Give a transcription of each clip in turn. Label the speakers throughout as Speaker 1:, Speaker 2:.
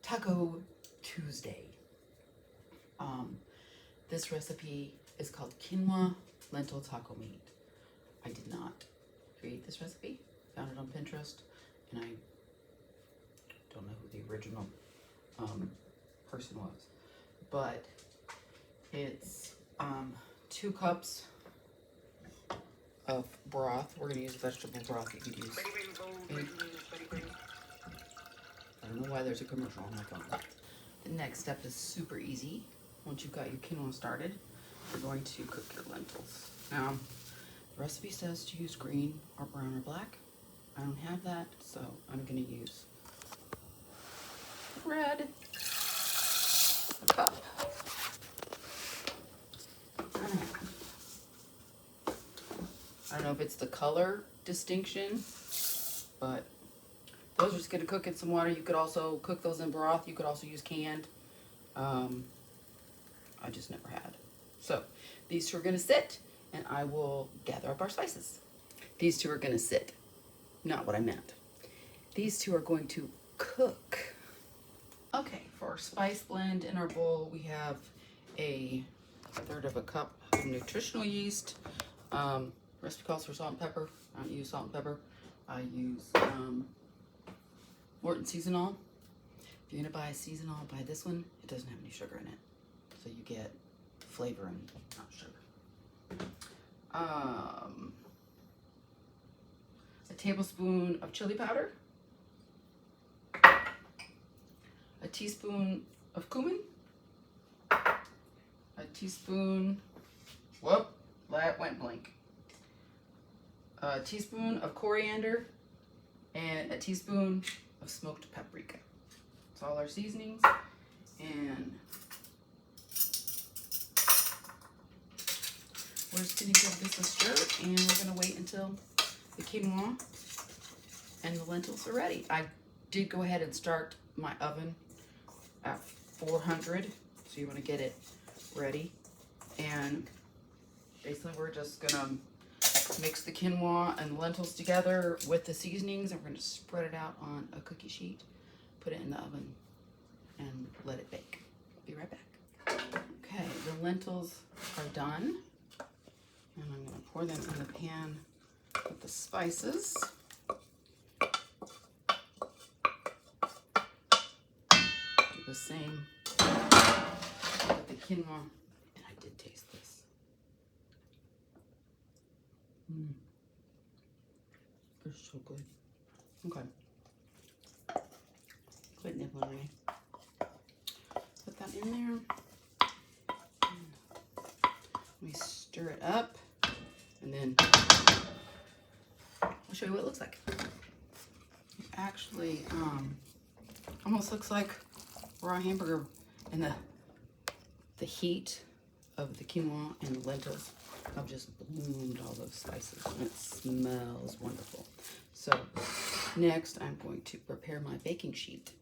Speaker 1: Taco Tuesday. This recipe is called quinoa lentil taco meat. I did not create this recipe. Found it on Pinterest, and I don't know who the original person was, but it's 2 cups of broth. We're going to use vegetable broth. You could use any. I don't know why there's a commercial on my phone. The next step is super easy. Once you've got your quinoa started, you're going to cook your lentils. Now, the recipe says to use green or brown or black. I don't have that, so I'm going to use red, a cup, and a half. I don't know if it's the color distinction, but those are just going to cook in some water. You could also cook those in broth. You could also use canned. I just never had. So these 2 are going to sit, and I will gather up our spices. These 2 are going to sit. Not what I meant. These 2 are going to cook. Okay, for our spice blend in our bowl, we have a 1/3 cup of nutritional yeast. Recipe calls for salt and pepper. I don't use salt and pepper. I use Morton Seasonal. If you're gonna buy a seasonal, buy this one. It doesn't have any sugar in it, so you get flavor and not sugar. A tablespoon of chili powder, a teaspoon of cumin, a teaspoon, whoop, that went blank. A teaspoon of coriander, and a teaspoon of smoked paprika. That's all our seasonings. And we're just gonna give this a stir, and we're gonna wait until the quinoa and the lentils are ready. I did go ahead and start my oven at 400, so you want to get it ready. And basically we're just gonna mix the quinoa and the lentils together with the seasonings, and we're going to spread it out on a cookie sheet, put it in the oven, and let it bake. Be right back. Okay, the lentils are done, and I'm going to pour them in the pan with the spices. Do the same with the quinoa, and I did taste this. They're so good. Okay. Quit nibbling, Renee. Put that in there. We stir it up, and then I'll show you what it looks like. It actually almost looks like raw hamburger, and the heat of the quinoa and the lentils I've just bloomed all those spices, and it smells wonderful. So next I'm going to prepare my baking sheet.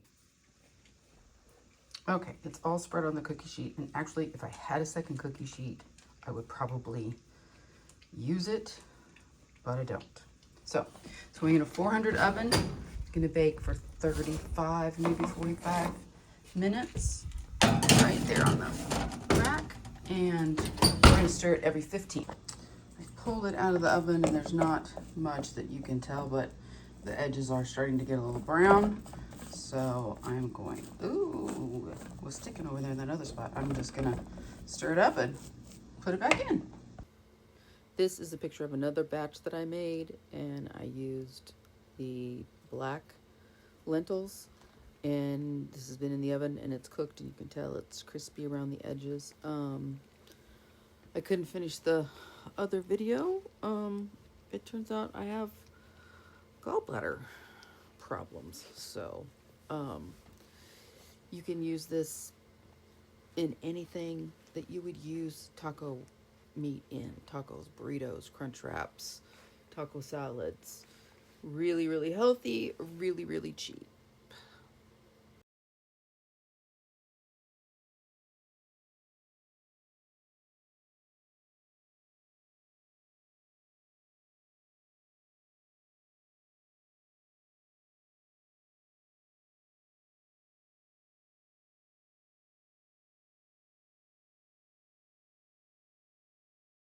Speaker 1: Okay, it's all spread on the cookie sheet, and actually if I had a second cookie sheet I would probably use it, but I don't. So we're in a 400 oven. It's gonna bake for 35, maybe 45 minutes, right there on the rack, and we're gonna stir it every 15. I pulled it out of the oven, and there's not much that you can tell, but the edges are starting to get a little brown. So I'm going, ooh, it was sticking over there in that other spot. I'm just gonna stir it up and put it back in. This is a picture of another batch that I made, and I used the black lentils, and this has been in the oven and it's cooked, and you can tell it's crispy around the edges. I couldn't finish the other video. It turns out I have gallbladder problems, so you can use this in anything that you would use taco meat in. Tacos, burritos, crunch wraps, taco salads. Really, really healthy, really, really cheap.